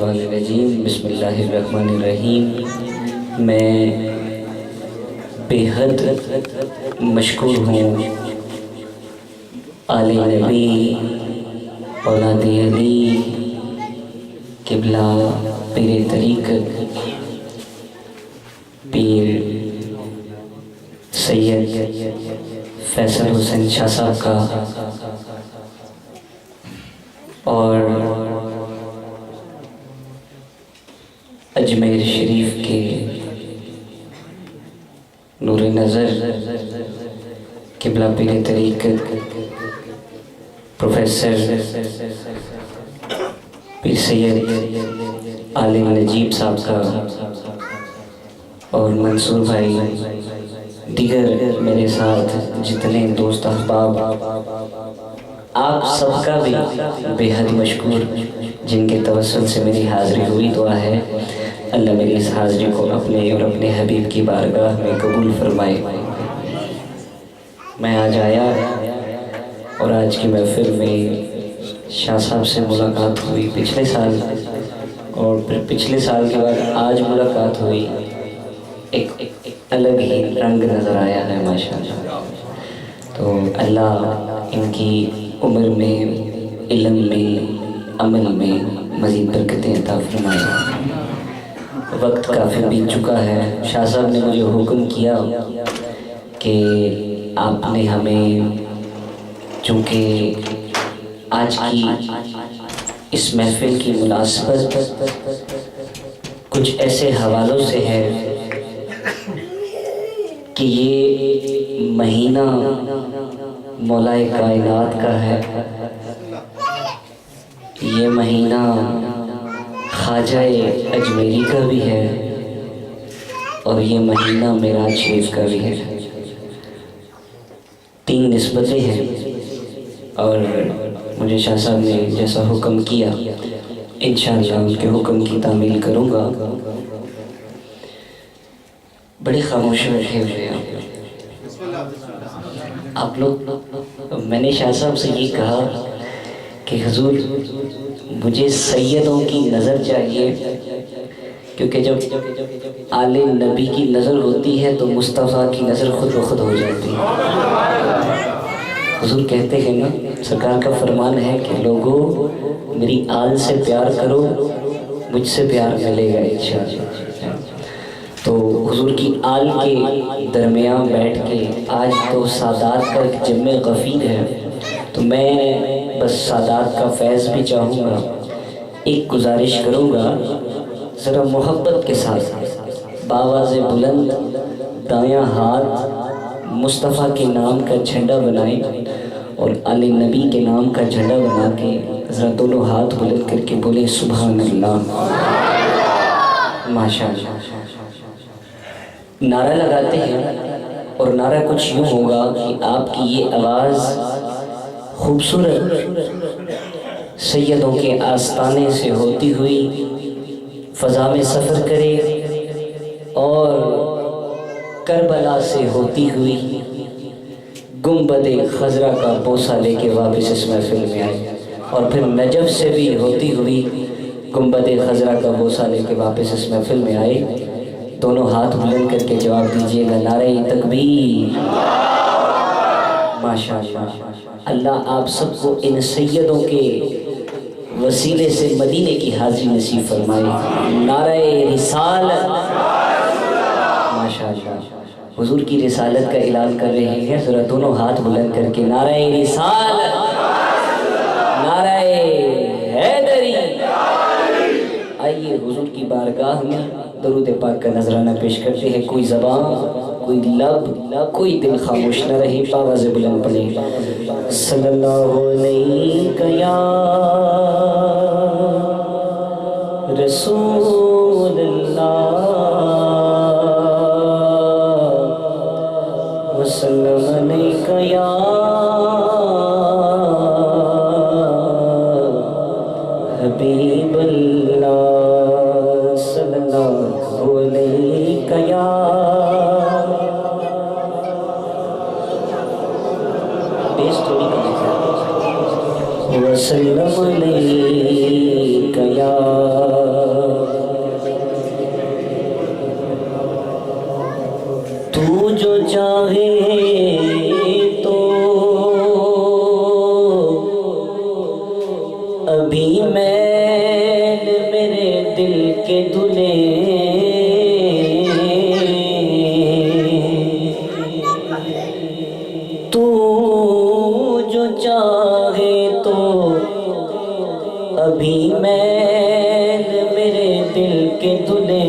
الشیطان الرجیم بسم اللہ الرحمن الرحیم۔ میں بے حد مشکور ہوں آل نبی اولاد علی قبلہ پیر طریقت پیر سید فیصل حسین شاہ صاحب کا اور اجمیر شریف کے نور نظر قبلہ پیر طریقت پروفیسر پیر سید عالم نجیب صاحب کا اور منصور بھائی دیگر میرے ساتھ جتنے دوست احباب آپ سب کا بھی بے حد مشکور جن کے توسل سے میری حاضری ہوئی۔ دعا ہے اللہ میری اس حاضری کو اپنے اور اپنے حبیب کی بارگاہ میں قبول فرمائے۔ میں آج آیا اور آج کی محفل میں شاہ صاحب سے ملاقات ہوئی پچھلے سال، اور پھر پچھلے سال کے بعد آج ملاقات ہوئی۔ ایک الگ ہی رنگ نظر آیا ہے ماشاءاللہ۔ تو اللہ ان کی عمر میں، علم میں، عمل میں مزید برکتیں عطا فرمائے۔ وقت کافی بیت چکا ہے۔ شاہ صاحب نے مجھے حکم کیا کہ آپ نے ہمیں، چونکہ آج کی اس محفل کی مناسبت کچھ ایسے حوالوں سے ہے کہ یہ مہینہ مولا کائنات کا ہے، یہ مہینہ خواجہ اجمیری کا بھی ہے، اور یہ مہینہ معراج شریف کا بھی ہے۔ تین نسبتیں ہیں، اور مجھے شاہ صاحب نے جیسا حکم کیا انشاءاللہ ان کے حکم کی تعمیل کروں گا۔ بڑے خاموش بیٹھے ہوئے آپ لوگ۔ میں نے شاہ صاحب سے یہ کہا کہ حضور مجھے سیدوں کی نظر چاہیے، کیونکہ جب آل نبی کی نظر ہوتی ہے تو مصطفیٰ کی نظر خود بخود ہو جاتی ہے۔ حضور کہتے ہیں نا، سرکار کا فرمان ہے کہ لوگوں میری آل سے پیار کرو، مجھ سے پیار ملے گا انشاءاللہ۔ تو حضور کی آل کے درمیان بیٹھ کے آج تو سادات کا ایک جمع غفیر ہے، تو میں بس سادات کا فیض بھی چاہوں گا۔ ایک گزارش کروں گا، ذرا محبت کے ساتھ بآواز بلند دایاں ہاتھ مصطفیٰ کے نام کا جھنڈا بنائیں، اور آل نبی کے نام کا جھنڈا بنا کے ذرا دونوں ہاتھ بلند کر کے بولے سبحان اللہ، ماشاءاللہ۔ نعرہ لگاتے ہیں، اور نعرہ کچھ یوں ہوگا کہ آپ کی یہ آواز خوبصورت سیدوں کے آستانے سے ہوتی ہوئی فضا میں سفر کرے، اور کربلا سے ہوتی ہوئی گنبد خضرا کا بوسہ لے کے واپس اس محفل میں آئے، اور پھر نجف سے بھی ہوتی ہوئی گنبد خضرا کا بوسہ لے کے واپس اس محفل میں آئے۔ دونوں ہاتھ بلند کر کے جواب دیجئے گا نعرہ تکبیر، ماشاءاللہ۔ اللہ آپ سب کو ان سیدوں کے وسیلے سے مدینے کی حاضری نصیب فرمائے۔ نعرہ رسالت، ماشاءاللہ۔ حضور کی رسالت کا اعلان کر رہے ہیں، ذرا دونوں ہاتھ بلند کر کے نعرہ رسالت، نعرہ حیدری۔ آئیے حضور کی بارگاہ میں درود پاک کا نذرانہ پیش کرتے ہیں۔ کوئی زبان، کوئی لب، کوئی دل خاموش نہ رہے، آواز بلند پڑھیں صلی اللہ علیہ یا رسول اللہ وسلم علیہ یا حبیب اللہ صلی اللہ علیہ یا بیس تھوڑی وسلم علیہ یا کے دلے تو جو چاہے تو ابھی میل میرے دل کے دلے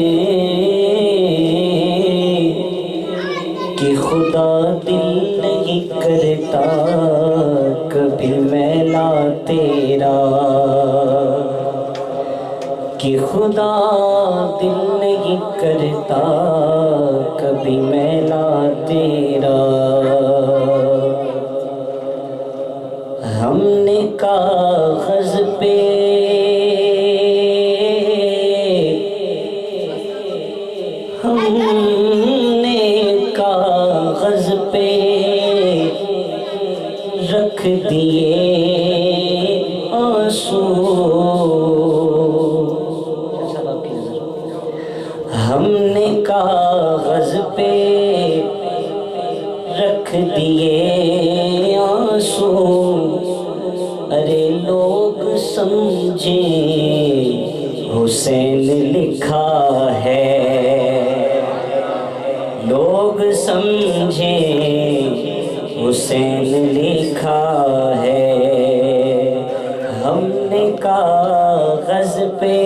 کہ خدا دل نہیں کرتا کبھی میلا تیرا، کہ خدا دل نہیں کرتا کبھی میلا تیرا۔ ہم نے کاغذ پہ کاغذ پہ رکھ دیے آنسو، ہم نے کاغذ پہ رکھ دیے آنسو، ارے لوگ سمجھیں حسین لکھا ہے، لوگ سمجھیں حسین لکھا ہے۔ ہم نے کاغذ پہ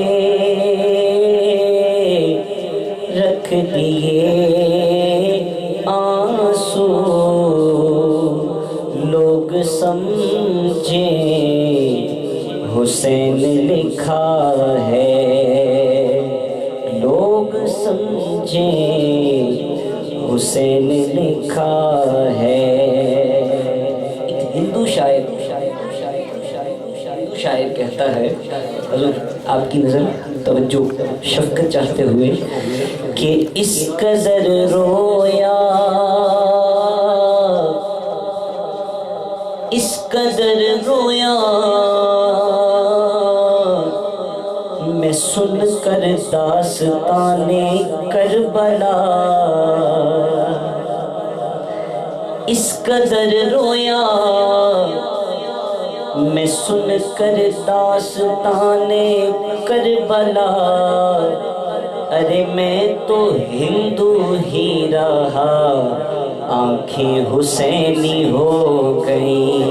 رکھ دیے آنسو، لوگ سمجھیں حسین لکھا ہے، لوگ سمجھیں حسین لکھا ہے۔ ایک ہندو شاعر کہتا ہے، حضور آپ کی نظر توجہ شفقت چاہتے ہوئے، کہ اس قدر رویا، اس قدر رویا میں سن کر داستان کربلا، اس قدر رویا میں سن کر داستان کربلا، ارے میں تو ہندو ہی رہا آنکھیں حسینی ہو گئی،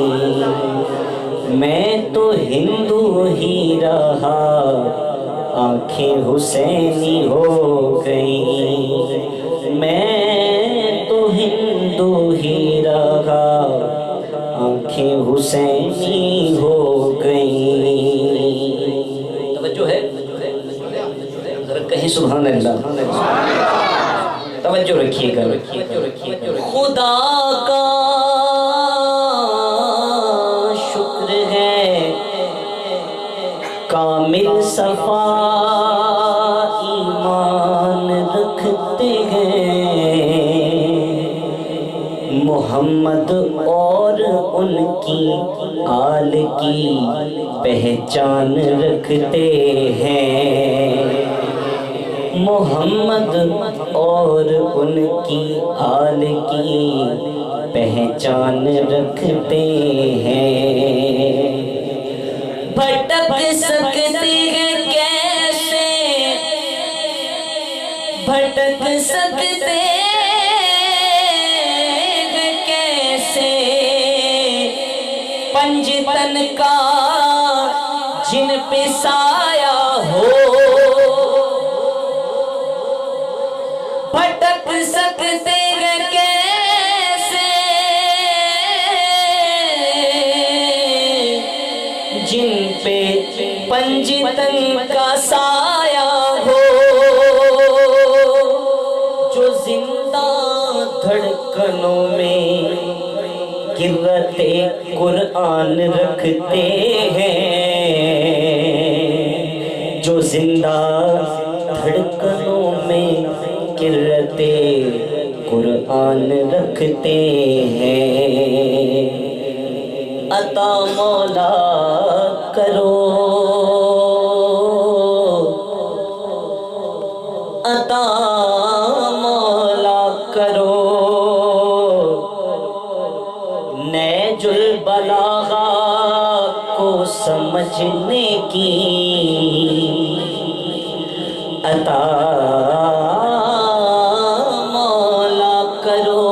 میں تو ہندو ہی رہا آنکھیں حسینی ہو گئی، میں تو ہندو ہی رہا آنکھیں حسینی ہو گئی۔ توجہ ہے ذرا کہیں سبحان اللہ، توجہ رکھیے گا، خدا کا شکر ہے کامل صفا ایمان رکھتے ہیں، محمد اور ان کی آل کی پہچان رکھتے ہیں، محمد اور ان کی آل کی پہچان رکھتے ہیں۔ بھٹک سکتے ہیں کیسے، بھٹک سکتے ہیں کیسے، پنجتن کا جن پہ سایہ ہو، بھٹک سکتے ہیں کیسے جن پہ پنجتن کا سایہ ہو، جو زندہ دھڑکنوں میں قرۃ قرآن رکھتے ہیں، جو زندہ دھڑکنوں میں قرۃ قرآن رکھتے ہیں۔ عطا مولا کرو، عطا مولا کرو، نیج البلاغہ کو سمجھنے کی، عطا مولا کرو،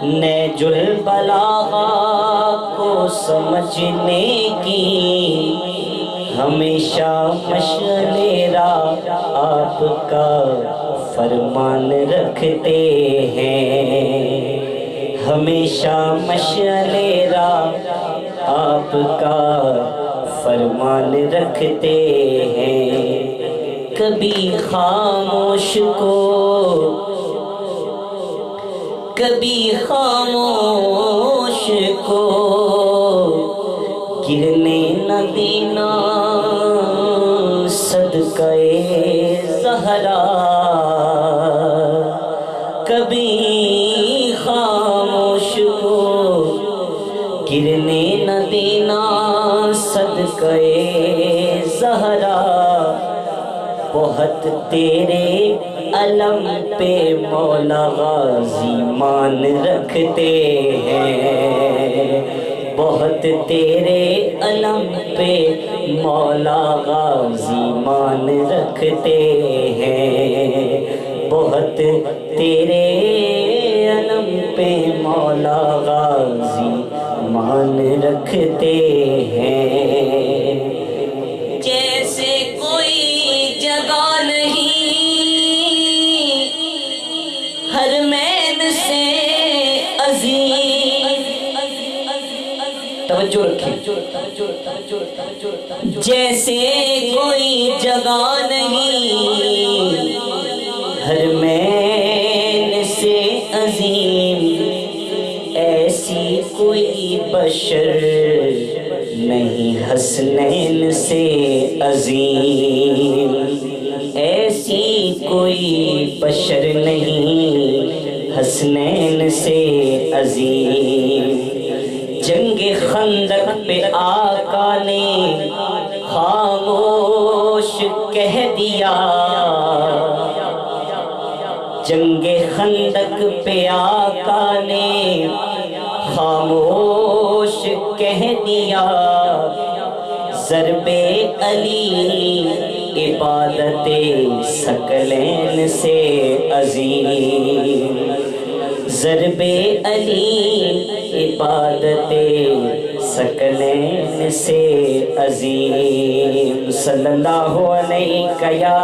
نیج البلاغہ کو سمجھنے کی ہمیشہ مشعل راہ آپ کا فرمان رکھتے ہیں، ہمیشہ مشعل راہ آپ کا فرمان رکھتے ہیں۔ کبھی خاموش کو کبھی خاموش کو گرنے نہ دینا صدقہ زہرا، کبھی خاموش کو گرنے نہ دینا صدقہ زہرا، بہت تیرے علم پہ مولا غازی مان رکھتے ہیں، بہت تیرے علم پہ مولا غازی مان رکھتے ہیں، بہت تیرے علم پہ مولا غازی مان رکھتے ہیں۔ جیسے کوئی جگہ نہیں حرمین سے عظیم، توجہ رکھیں، جیسے کوئی جگہ نہیں حرمین سے عظیم، ایسی کوئی بشر نہیں حسنین سے عظیم، ایسی کوئی بشر نہیں حسنین سے عظیم۔ جنگ خندق پہ آقا نے خاموش کہہ دیا، جنگ خندق پہ آقا نے خاموش کہہ دیا، ضرب علی عبادت ثقلین سے عظیم، ضرب علی عبادت ثقلین سے عظیم۔ صلی اللہ علیہ یا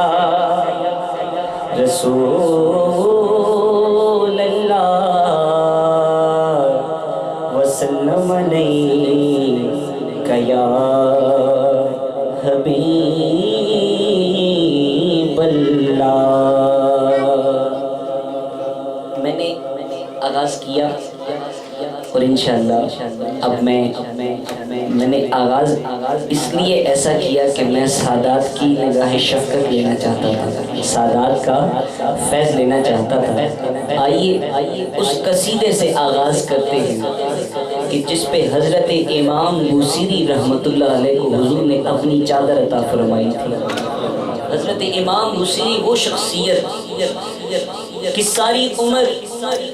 رسول اللہ وسلم علیہ یا حبیب اللہ۔ میں نے آغاز کیا اور انشاءاللہ اب میں نے آغاز اس لیے ایسا کیا کہ میں سادات کی نگاہ شفقت لینا چاہتا تھا، سادات کا فیض لینا چاہتا تھا۔ آئیے اس قصیدے سے آغاز کرتے ہیں کہ جس پہ حضرت امام بوصیری رحمۃ اللہ علیہ کو حضور نے اپنی چادر عطا فرمائی تھی۔ حضرت امام بوصیری وہ شخصیت کہ ساری عمر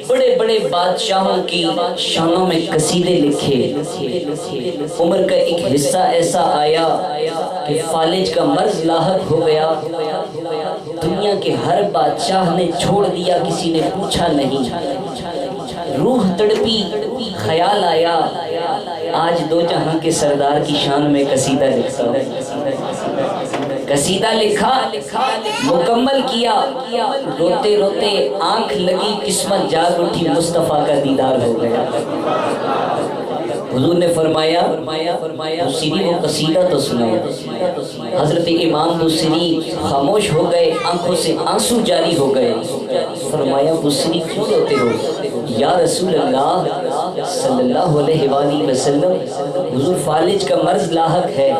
بڑے بڑے بادشاہوں کی شانوں میں قصیدے لکھے، عمر کا ایک حصہ ایسا آیا کہ فالج کا مرض لاحق ہو گیا، دنیا کے ہر بادشاہ نے چھوڑ دیا، کسی نے پوچھا نہیں، روح تڑپی، خیال آیا آج دو جہاں کے سردار کی شان میں قصیدہ لکھتا ہوں۔ قصیدہ لکھا، مکمل کیا، روتے روتے آنکھ لگی، قسمت جاگ اٹھی، مصطفیٰ کا دیدار ہو گیا۔ حضور نے فرمایا بوصیری وہ قصیدہ تو سنایا۔ حضرت امام بوصیری خاموش ہو گئے، آنکھوں سے آنسو جاری ہو گئے۔ فرمایا بوصیری کیوں روتے ہو؟ یا رسول اللہ صلی اللہ علیہ وآلہ وسلم، حضور فالج کا مرض لاحق ہے،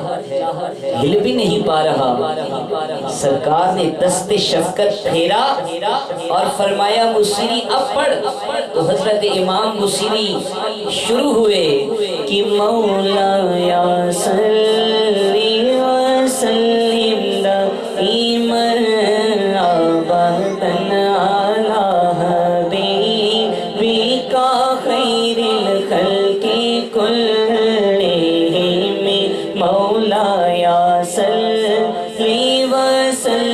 ہل بھی نہیں پا رہا۔ سرکار نے دست شفقت پھیرا اور فرمایا بوصیری اب پڑھ۔ تو حضرت امام بوصیری شروع ہوئے کہ مولا یا صلی وسلم دائما ابدا علی حبیبک خیر الخلق کلہم، مولا یا صلی وسلم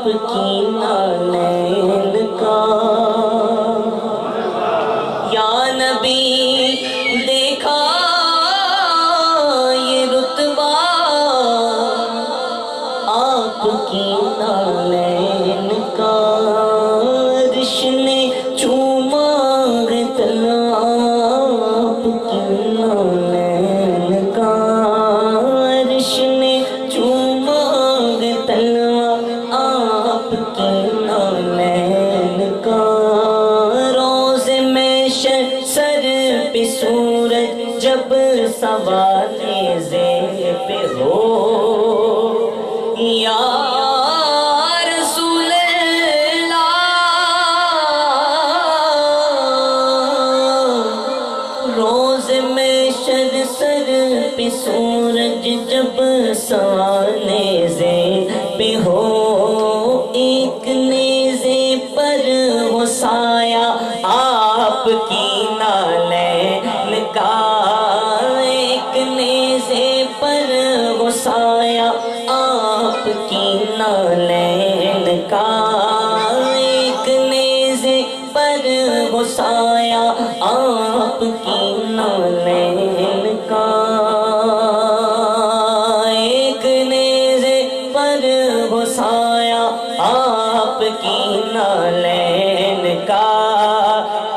آپ کی نالین کا یا نبی دیکھا یہ رتبہ آپ کی نالین کا عرش نے چوما تلوا آپ کی نالین کا عرش نے چوما تلوا آپ کی نالین کا روز میں سر پہ سورج جب سوالے زیر پہ ہو یا رسول اللہ روز میں سر پہ سورج جب سوالے زیر پہ ہو ایک نیزے پر ہو سایہ آپ کی نالین کا ایک نیزے پر ہو سایہ آپ کی نالین کا ایک نیزے پر ہو سایہ آپ کی نالین کا ایک نیزے پر ہو سایہ آپ کی نالین کا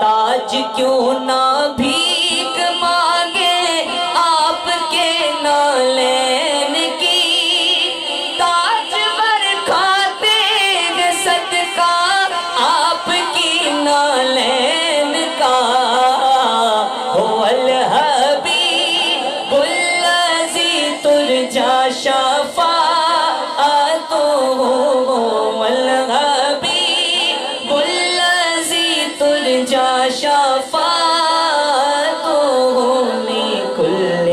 تاج کیوں نہ بھیک مانگے آپ کے نالین کی تاج بر کھاتے ہیں صدقہ آپ کی نالین کا هو الحبیب الذی ترجا شفاعتہ هو الحبیب الذی ترجا شفاعتہ لکل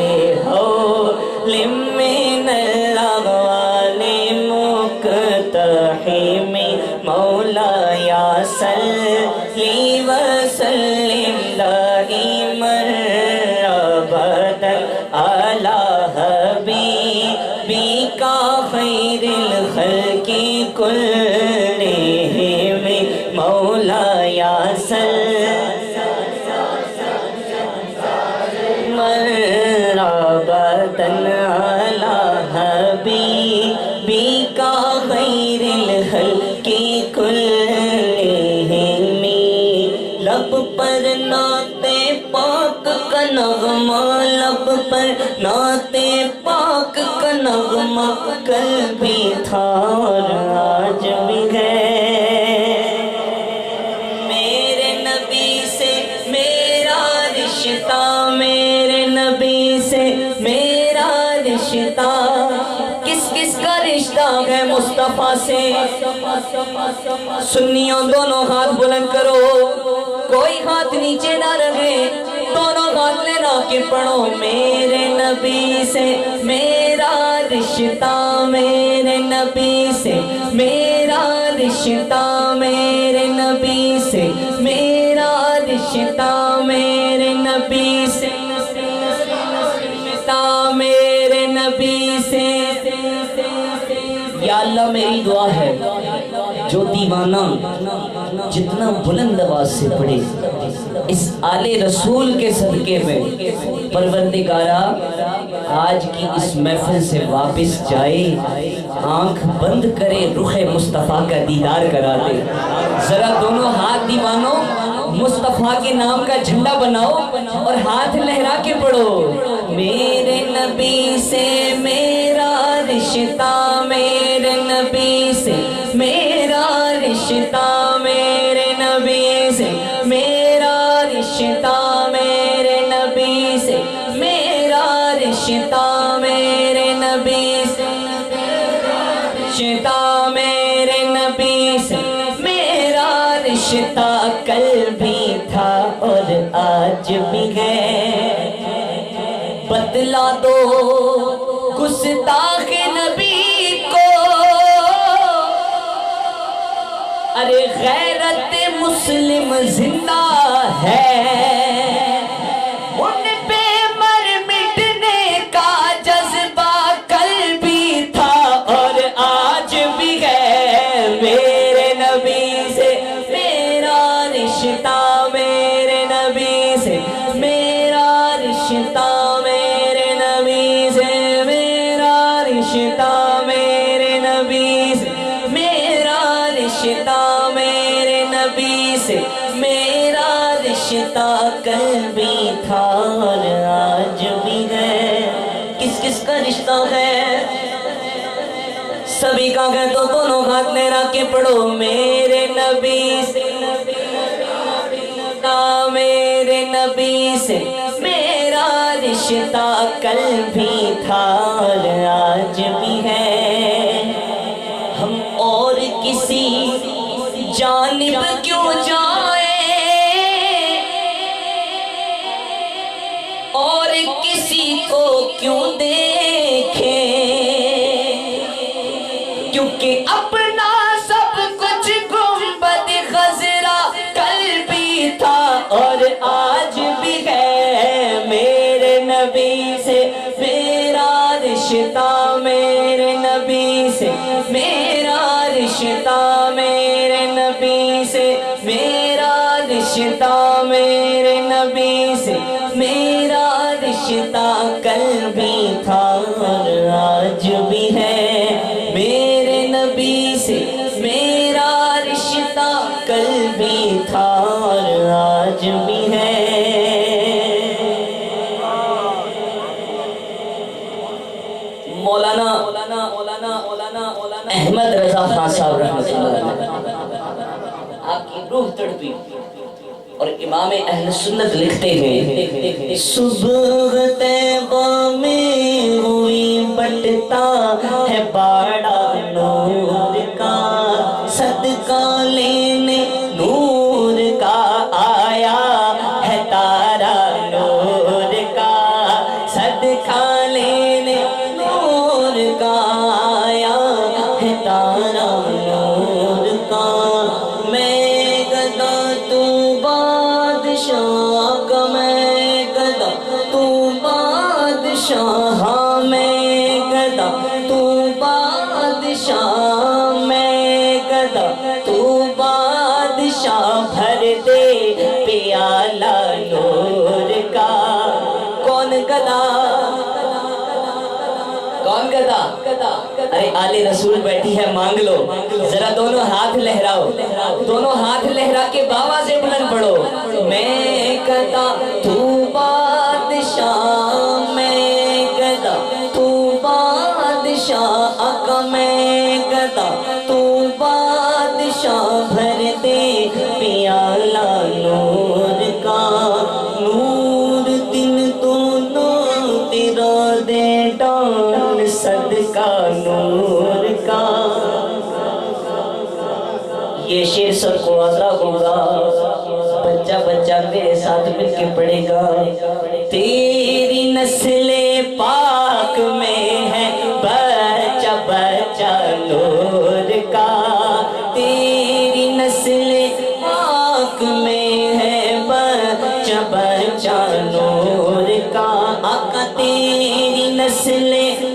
حول من الاغوال مقتحم مولاي صلی وسلم دائما ابدا على حبیبک خیر الخلق كلهم مولاي صلی مرابطا على حبیبک خیر الخلق كلهم لب پر نعت پاک کا نغمہ لب پر نعت پاک کا نغمہ کل بھی تھا اور آج بھی ہے میرے نبی سے میرا رشتہ میرے نبی سے میرا رشتہ کس کس کا رشتہ ہے مصطفیٰ سے سنیوں دونوں ہاتھ بلند کرو کوئی ہاتھ نیچے نہ رکھے دونوں ہاتھ لینا کہ پڑھو میرے نبی سے میرا رشتہ میرے نبی سے میرا رشتہ میرے نبی سے میرا رشتہ میرے نبی سے رشتہ میرے نبی سے یا اللہ میری دعا ہے جو دیوانہ جتنا بلند آواز سے پڑھے اس آل رسول کے صدقے میں پروردگارہ آج کی اس محفل سے واپس جائے آنکھ بند کرے رخ مصطفیٰ کا دیدار کرا دے ذرا دونوں ہاتھ دیوانوں مصطفیٰ کے نام کا جھنڈا بناؤ اور ہاتھ لہرا کے پڑھو میرے نبی سے میرا رشتہ میرے نبی سے میرا رشتہ میرے نبی سے میرا رشتہ میرے نبی سے میرا رشتہ میرے نبی سے رشتہ میرے نبی سے میرا رشتہ کل بھی تھا اور آج بھی ہے بتلا دو گستاخ نبی کو ارے غیرت مسلم زندہ ہے ان پہ مر مٹنے کا جذبہ کل بھی تھا اور آج بھی ہے رشتہ ہے. سبھی کا کہ تو دونوں ہاتھ لہرا کے پڑھو میرے نبی سے میرے نبی سے میرا رشتہ کل بھی تھا اور آج بھی ہے. ہم اور کسی جانب کیوں جائیں اور کسی کو کیوں دیکھیں، کیونکہ اپنا سب کچھ گنبد خضرا کل بھی تھا اور آج بھی ہے. میرے نبی سے میرا رشتہ میرے نبی سے میرا رشتہ میرے نبی سے میرا رشتہ میرے نبی سے میرا رشتہ کل بھی تھا اور آج بھی ہے. میرے نبی سے میرا رشتہ کل بھی تھا اور آج بھی ہے. مولانا احمد رضا خان صاحب رحمۃ اللہ علیہ آپ کی روح تڑپی اور امام اہل سنت لکھتے ہیں صبح طیبہ میں ہوئی بٹتا ہے باڑا نور کا صدقہ لینے نور کا آیا ہے تارا نور کا صدقہ لینے نور کا آیا ہے تارا نور کا. میں گدا تو بادشاہ کا میں گدا تو بادشاہ میں گدا تو بادشاہ میں گدا تو بادشاہ بھر دے پیالہ نور کا. کون گدا کون گدا؟ ارے آل رسول بیٹھی ہے مانگ لو ذرا دونوں ہاتھ لہراؤ دونوں ہاتھ لہرا کے بابا سے بلند پڑھو. میں گدا تو بادشاہ میں گدا تو بادشاہ آقا میں گدا تو بادشاہ بھر دے پیالہ نور کا. نور دن دونوں تیرا دے ڈال صدقہ نور کا. یہ شعر سب کو آتا ہوگا بچہ بچہ میرے ساتھ مل کے پڑھے گا. تیری نسل پاک میں ہے بچہ بچہ نور کا. تیری نسل پاک میں ہے بچہ بچہ نور کا. آقا تیری نسل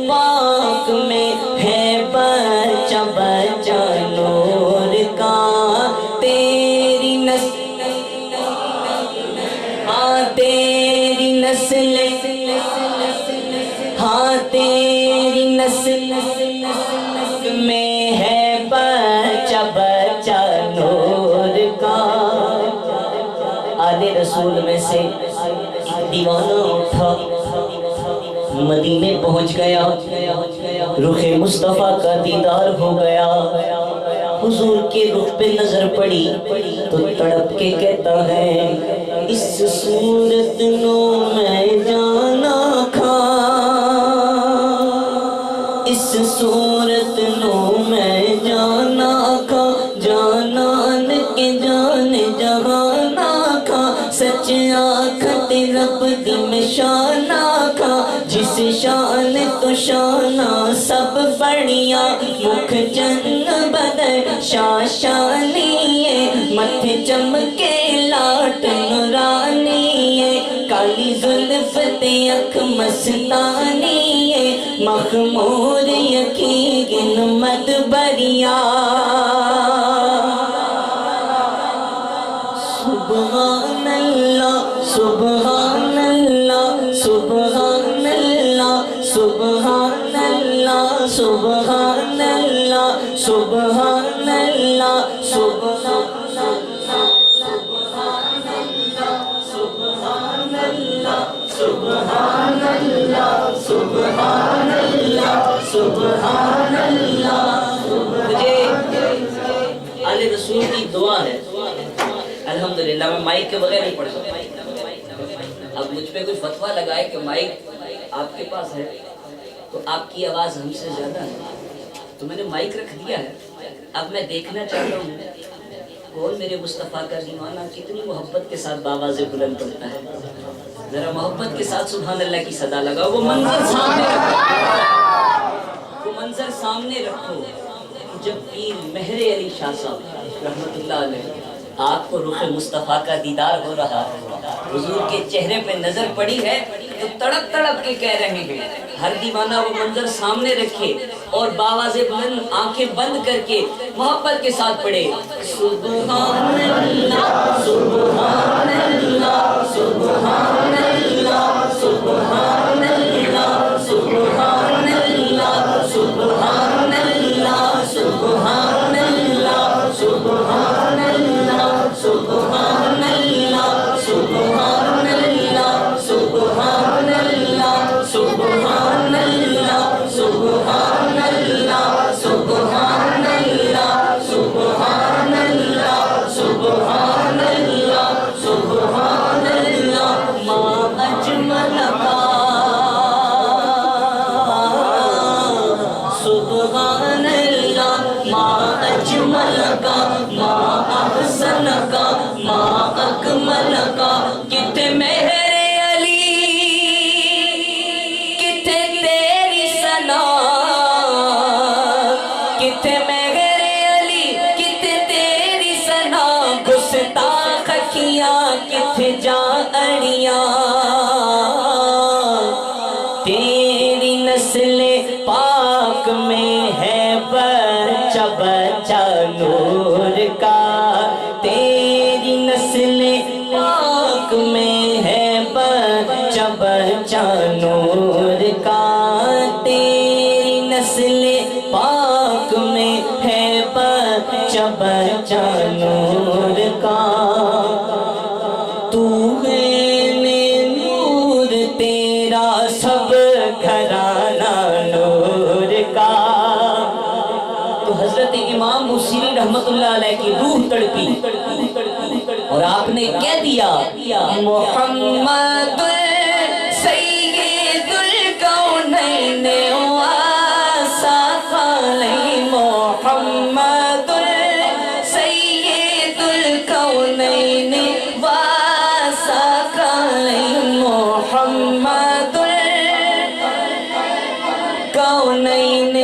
پاک میں ہے بچہ بچہ نور کا. تیری نسل ہاں تیری نسل ہاں تیری نسل میں ہے بچہ بچہ نور کا. آل رسول میں سے دیوانہ اٹھا مدینے پہنچ گیا رخ مصطفیٰ کا دیدار ہو گیا. حضور کے رخ پہ نظر پڑی تو تڑپ کے کہتا ہے اس صورت نو میں جانا کھا اس صورت نو میں جانا کھا جانان کے جان جہانا کھا سچ آکھت رب دی میں شانا کھا جس شان تو شانہ سب بڑھیا مکھ چن بدر شاشانی ہے متھے چمکے لاٹ نورانی ہے کالی زلف تے اکھ مستانی ہے مخمور یکی گن مد بریا. سبحان اللہ سبحان اللہ سبحان اللہ سبحان اللہ سبحان اللہ سبحان اللہ سبحان اللہ سبحان اللہ سبحان اللہ رسول کی دعا ہے. الحمدللہ میں مائک کے بغیر نہیں پڑھ سکتا. اب مجھ پہ کچھ فتویٰ لگائے کہ مائک آپ کے پاس ہے تو آپ کی آواز ہم سے زیادہ ہے، تو میں نے مائک رکھ دیا ہے. اب میں دیکھنا چاہتا ہوں کون میرے مصطفیٰ کا دیوانہ کتنی محبت کے ساتھ باواز بلند پڑھتا ہے. ذرا محبت کے ساتھ سبحان اللہ کی صدا لگاؤ. وہ منظر سامنے رکھو، وہ منظر سامنے رکھو جب پیر مہر علی شاہ صاحب رحمت اللہ علیہ آپ کو رخ مصطفیٰ کا دیدار ہو رہا ہے، حضور کے چہرے پہ نظر پڑی ہے تو تڑپ تڑپ کے کہہ رہے ہیں ہر دیوانہ وہ منظر سامنے رکھے اور باواز بلند آنکھیں بند کر کے محبت کے ساتھ پڑھے سبحان اللہ سبحان اللہ سبحان اللہ سبحان اللہ سبحان اللہ سبحان اللہ سبحان اللہ سبحان اللہ سبحان اللہ سبحان اللہ سبحان اللہ سبحان اللہ سبحان اللہ سبحان اللہ سبحان اللہ سبحان اللہ سبحان اللہ ما اجمل سبحان اللہ ما اجمل کا ما احسن کا ما اکمل کا کتنے مہر علی کتنے تیری ثنا کتنے مہر علی کتنے تیری ثنا گستاخ کیا کتنے جاڑیاں تیری نسل پاک میں ہے بچہ بچہ نور کا تیری نسل پاک میں ہے بچہ بچہ نور کا تیری نسل پاک میں ہے بچہ بچہ نور کا تو ہے نور تیرا سب گھرانہ نور کا. تو حضرت امام موسیلی رحمت اللہ علیہ کی روح تڑپی اور آپ نے کہہ دیا محمد سید الکونین والثقلین محمد سید الکونین والثقلین محمد الکونین